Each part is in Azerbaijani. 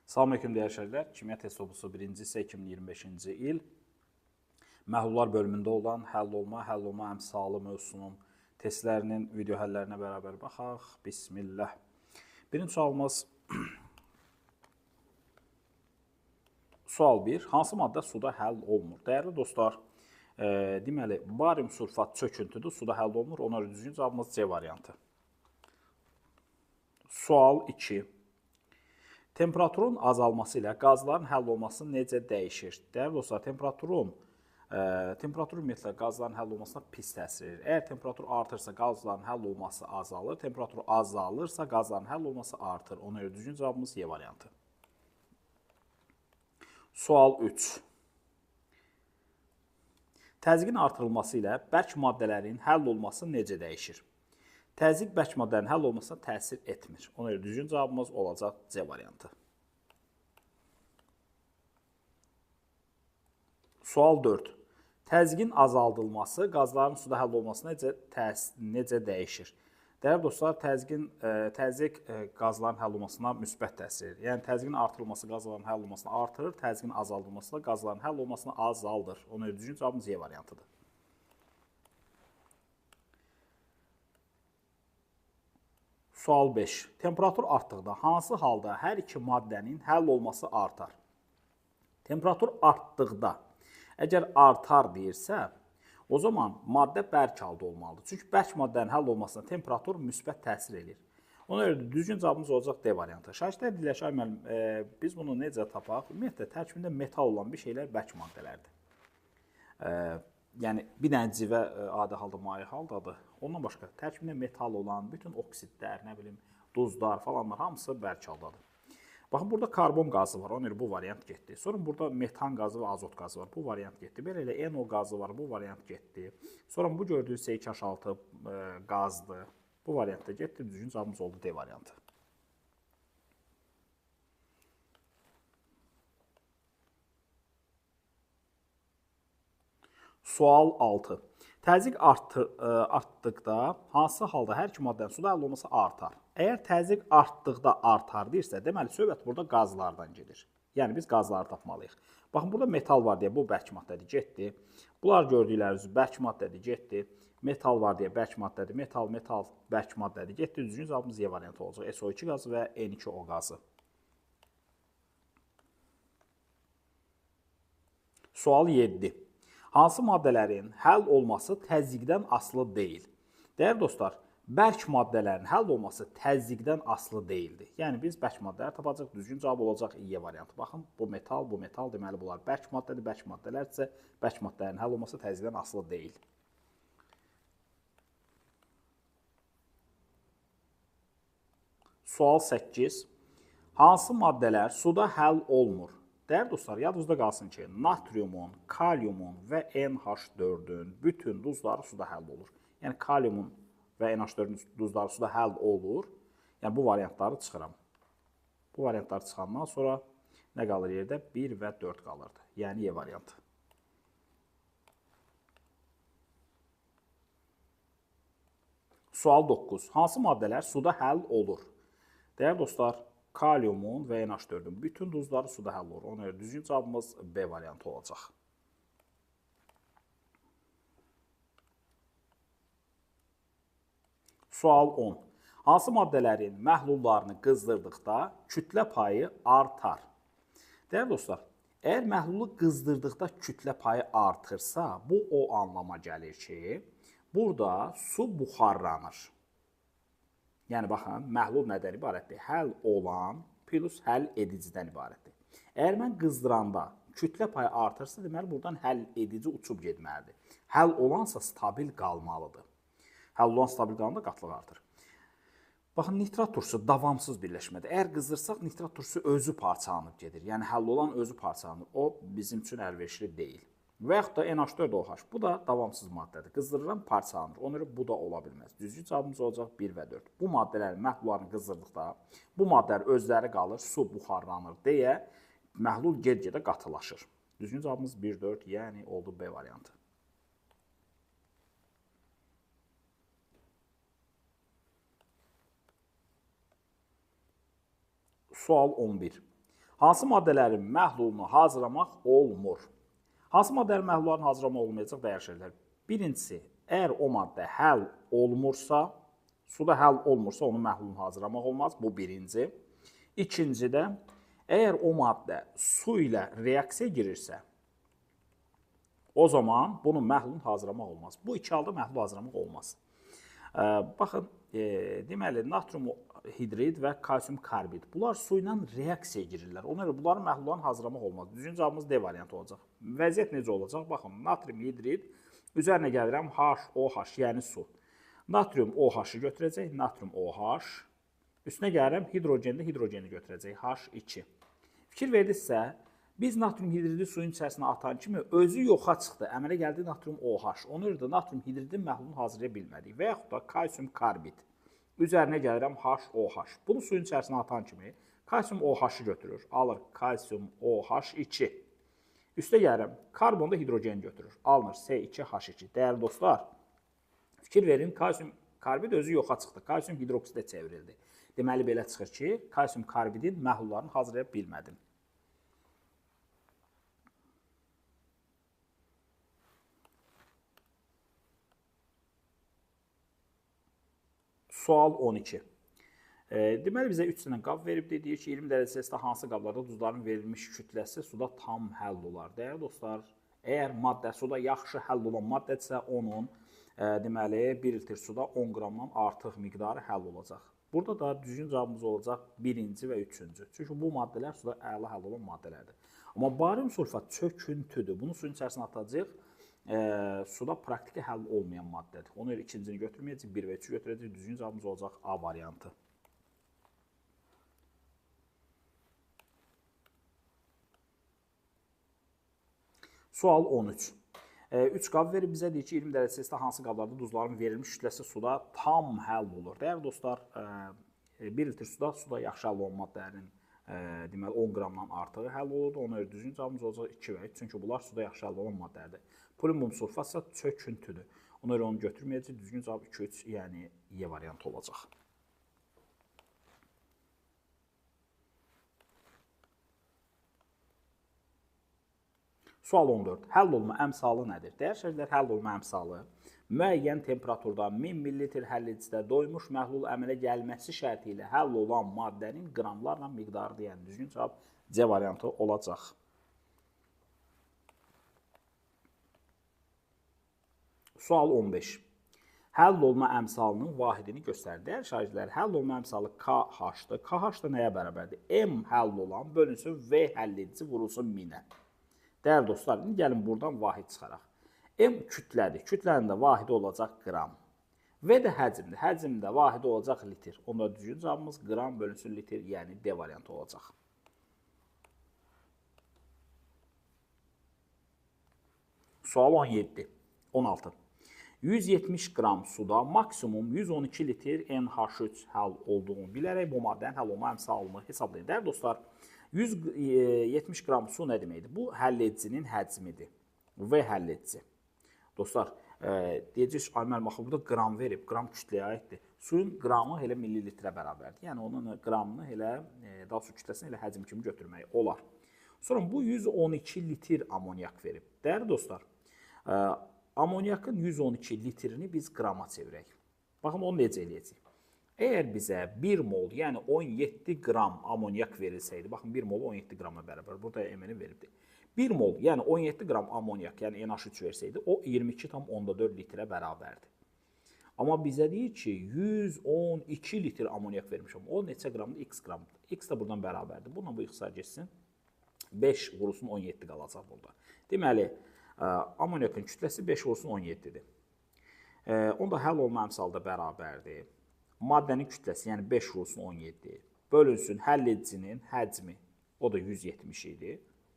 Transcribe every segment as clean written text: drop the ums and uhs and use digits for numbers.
Salam aleyküm dəyərli Kimya test topusu 1-ci hissə 2025-ci il məhlullar bölümündə olan həll olma əmsalı mövzusunun testlərinin video həllərinə bərabər baxaq. Bismillah. Birinci sualımız sual 1. Hansı maddə suda həll olunur? Dəyərli dostlar, deməli, barium sulfat çöküntüdür, suda həll olunur. Ona görə düzgün cavabımız C variantı. Sual 2. Temperaturun azalması ilə qazların həll olması necə dəyişir? Dəyərli dostlar, temperatur ümumiyyətlə qazların həll olmasına pis təsir edir. Əgər temperatur artırsa, qazların həll olması azalır. Temperatur azalırsa, qazların həll olması artır. Ona görə düzgün cavabımız Y variantı. Sual 3. Təzyiqin artırılması ilə bərk maddələrin həll olması necə dəyişir? Təzyiq bərk maddələrin həll olmasına təsir etmir. Ona görə düzgün cavabımız olacaq C variantı. Sual 4. Təzyiqin azaldılması qazların suda həll olmasına necə dəyişir? Dəyərli dostlar, təzyiq qazların həll olmasına müsbət təsir edir. Yəni, təzyiqin artırılması qazların həll olmasını artırır, təzyiqin azaldılması da qazların həll olmasını azaldır. Ona görə düzgün cavabımız Y variantıdır. Sual 5. Temperatur artdıqda hansı halda hər iki maddənin həll olması artar? Temperatur artdıqda, əgər artar deyirsə, o zaman maddə bərk halda olmalıdır. Çünki bərk maddənin həll olmasına temperatur müsbət təsir edir. Ona görə düzgün cavabımız olacaq D variantı. Şagirdlər deyirlər, müəllim, biz bunu necə tapaq? Ümumiyyətlə, tərkibində metal olan bir şeylər bərk maddələrdir. Yəni, bir dənə civə adi halda maye haldadır. Ondan başqa, tərkibində metal olan bütün oksidlər, nə bilim, duzlar falanlar hamısı bərk haldadır. Baxın, burada karbon qazı var, ona görə bu variant getdi. Sonra burada metan qazı və azot qazı var, bu variant getdi. Belə elə NO qazı var, bu variant getdi. Sonra bu gördüyünüz C2H6 qazdır, bu variantda getdi. Düzgün cavabımız oldu D variantı. Sual 6. Təzyiq artdıqda hansı halda hər iki maddənin suda həll olması artar? Əgər təzyiq artdıqda artar deyirsə, deməli, söhbət burada qazlardan gedir. Yəni, biz qazları tapmalıyıq. Baxın, burada metal var deyə bu bərk maddədir, getdi. Bunlar gördükləriniz bərk maddədir, getdi. Metal var deyə bərk maddədir, metal, bərk maddədir, getdi. Düzgün cavabımız Y variantı olacaq. SO2 qazı və N2O qazı. Sual 7. Hansı maddələrin həll olması təzyiqdən asılı deyil? Dəyərli dostlar, bərk maddələrin həll olması təzyiqdən asılı deyildir. Yəni, biz bərk maddələri tapacaq, düzgün cavab olacaq Y variantı. Baxın, bu metal, deməli, bunlar bərk maddədir. Bərk maddələr isə bərk maddələrin həll olması təzyiqdən asılı deyil. Sual 8. Hansı maddələr suda həll olmur? Dəyərli dostlar, yadınızda qalsın ki, natriumun, kaliumun və NH4-ün bütün duzları suda həll olur. Yəni, kaliumun və NH4-ün duzları suda həll olur. Yəni, bu variantları çıxıram. Bu variantları çıxandan sonra nə qalır yerdə? 1 və 4 qalırdı. Yəni, Y variantı. Sual 9. Hansı maddələr suda həll olur? Dəyərli dostlar, kaliumun və NH4-ün bütün duzları suda həll olur. Ona görə düzgün cavabımız B variantı olacaq. Sual 10. Hansı maddələrin məhlullarını qızdırdıqda kütlə payı artar? Dəyərli dostlar, əgər məhlulu qızdırdıqda kütlə payı artırsa, bu o anlama gəlir ki, burada su buxarlanır. Yəni, baxın, məhlul nədən ibarətdir? Həll olan plus həll edicidən ibarətdir. Əgər mən qızdıranda kütlə payı artırsa, deməli, buradan həll edici uçub getməlidir. Həll olansa stabil qalmalıdır. Həll olan stabil qalanda qatılıq artır. Baxın, nitrat turşusu davamsız birləşmədir. Əgər qızdırsaq, nitrat turşusu özü parçalanıb gedir. Yəni, həll olan özü parçalanır. O, bizim üçün əlverişli deyil. Və yaxud da NH4OH, bu da davamsız maddədir. Qızdırılan parçalanır. Ona görə bu da ola bilməz. Düzgün cavabımız olacaq 1 və 4. Bu maddələrin məhlullarını qızdırdıqda, bu maddələr özləri qalır, su buxarlanır deyə məhlul get-gedə qatılaşır. Düzgün cavabımız 1, 4, yəni oldu B variantı. Sual 11. Hansı maddələrin məhlulunu hazırlamaq olmur? Hansı maddələrin məhlullarını hazırlamaq olmayacaq dəyişirlər. Birincisi, əgər o maddə həll olmursa, suda həll olmursa, onun məhlulunu hazırlamaq olmaz. Bu birinci. İkinci də, əgər o maddə su ilə reaksiya girirsə, o zaman bunun məhlulunu hazırlamaq olmaz. Bu iki halda məhlul hazırlamaq olmaz. Baxın, deməli, natrium hidrid və kalsium karbid. Bunlar su ilə reaksiya girirlər. Ona görə bunların məhlullarını hazırlamaq olmaz. Düzgün cavabımız D variantı olacaq. Vəziyyət necə olacaq? Baxın, natrium hidrid, üzərinə gəlirəm HOH, yəni su. Natrium OH-ı götürəcək, natrium OH. Üstünə gəlirəm, hidrogenlə hidrogeni götürəcək, H2. Fikir verdinizsə, biz natrium hidridi suyun içərisinə atan kimi özü yoxa çıxdı. Əmələ gəldi natrium OH. Ona görə də natrium hidridin məhlulunu hazırlaya bilmədik. Və yaxud da kalsium karbid. Üzərinə gəlirəm HOH. Bunu suyun içərisinə atan kimi kalsium OH-ı götürür. Alır kalsium OH2. Üstə gəlirəm, karbonda hidrogen götürür. Alınır C2H2. Dəyərli dostlar, fikir verin, kalsium karbid özü yoxa çıxdı. Kalsium hidroksidə çevrildi. Deməli, belə çıxır ki, kalsium karbidin məhlullarını hazırlaya bilmədim. Sual 12. Deməli, bizə 3 dənə qab veribdir. Deyir ki, 20 dərəcə Selsiusda hansı qablarda duzların verilmiş kütləsi suda tam həll olar? Dəyərli dostlar, əgər maddə suda yaxşı həll olan maddədirsə, onun deməli 1 litr suda 10 qramdan artıq miqdarı həll olacaq. Burada da düzgün cavabımız olacaq birinci və üçüncü. Çünki bu maddələr suda əla həll olan maddələrdir. Amma barium sulfat çöküntüdür. Bunu suyun içərisinə atacaq. Suda praktiki həll olmayan maddədir. Ona görə ikincini götürməyəcək, 1 və 3-ü götürəcək. Düzgün cavabımız olacaq A variantı. Sual 13. 3 qab verib bizə deyir ki, 20 dərəcə Selsiusda hansı qablarda duzların verilmiş kütləsi suda tam həll olur? Dəyərli dostlar, 1 litr suda yaxşı həll olan maddələrin deməli 10 qramdan artığı həll olurdu. Ona görə düzgün cavabımız olacaq 2 və 3. Çünki bunlar suda yaxşı həll olan maddələrdir. Polium sulfatsa çöküntüdür. Ona görə onu götürməyəcək. Düzgün cavab 2-3, yəni E variantı olacaq. Sual 14. Həll olma əmsalı nədir? Dəyərli şəkillər, həll olma əmsalı müəyyən temperaturda 1000 ml həllicidə doymuş məhlul əmələ gəlməsi şərti ilə həll olan maddənin qramlarla miqdarıdır. Yəni düzgün cavab C variantı olacaq. Sual 15. Həll olma əmsalının vahidini göstərir. Dəyərli şagirdlər, həll olma əmsalı KH-dır. KH da nəyə bərabərdir? M həll olan bölünsün V həlledici vurulsun 1000-ə. Dəyərli dostlar, indi gəlin buradan vahid çıxaraq. M kütlədir. Kütlənin də vahidi olacaq qram. V də həcmdir. Həcm də vahidi olacaq litr. Onda düzgün cavabımız qram bölünsün litr, yəni D variantı olacaq. Sual 17. 16. 170 qram suda maksimum 112 litr NH3 həll olduğunu bilərək bu maddənin həll olma əmsalını hesablayın. Dəyərli dostlar, 170 qram su nə deməkdir? Bu həlledicinin həcmidir. V həlledici. Dostlar, deyəcək, ay müəllim, axı burada qram verib, qram kütləyə aiddir. Suyun qramı elə millilitrə bərabərdir. Yəni onun qramını elə, daha su kütləsini elə həcm kimi götürmək olar. Sonra bu 112 litr amonyak verib. Dəyərli dostlar, amonyakın 112 litrini biz qrama çevirək. Baxın, onu necə eləyəcək? Əgər bizə 1 mol, yəni 17 qram amonyak verilsəydi, baxın 1 mol 17 qrama bərabər, burada M-ni veribdir. 1 mol, yəni 17 qram amonyak, yəni NH3 versəydi, o 22,4 litrə bərabərdir. Amma bizə deyir ki, 112 litr amonyak vermişəm, o neçə qramdır? X qramdır. X da buradan bərabərdir. Bununla bu ixtisar geçsin. 5 vurulsun 17 qalacaq burada. Deməli, amonyakın kütləsi 5 vurulsun 17-dir. Onda həll olma əmsalı da bərabərdir. Maddənin kütləsi, yəni 5 vurulsun 17, bölünsün həlledicinin həcmi, o da 170 idi,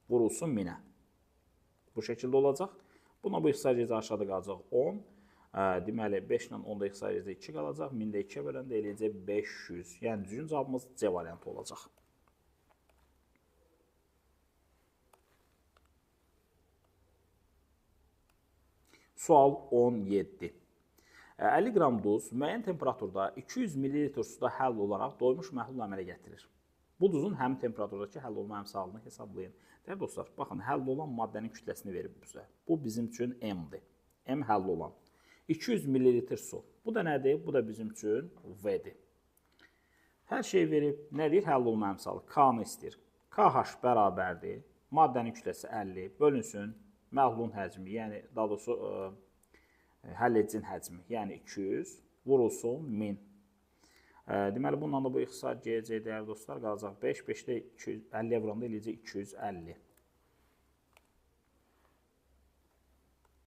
vurulsun 1000-ə. Bu şəkildə olacaq. Buna bu ixtisar gecə aşağıda qalacaq 10. Deməli, 5 ilə 10-da ixtisar gecə 2 qalacaq. 1000-də 2-yə böləndə eləyəcək 500. Yəni, düzgün cavabımız C variantı olacaq. Sual 17. 50 qram duz müəyyən temperaturda 200 ml suda həll olaraq doymuş məhlul əmələ gətirir. Bu duzun həm temperaturdakı həll olunma əmsalını hesablayın. Dəyərli dostlar, baxın, həll olan maddənin kütləsini verib bizə. Bu bizim üçün M-dir. M həll olan. 200 ml su. Bu da nədir? Bu da bizim üçün V-dir. Hər şey verib. Nə deyir? Həll olunma əmsalı. K-nı istəyir. KH bərabərdir. Maddənin kütləsi 50. Bölünsün. Məhlulun həcmi, yəni daha doğrusu həll edicinin həcmi, yəni 200 vurulsun 1000. Deməli, bununla da bu ixtisar gələcək, dəyərli dostlar, qalacaq 5. 5-də 250-yə vuranda eləyəcək 250.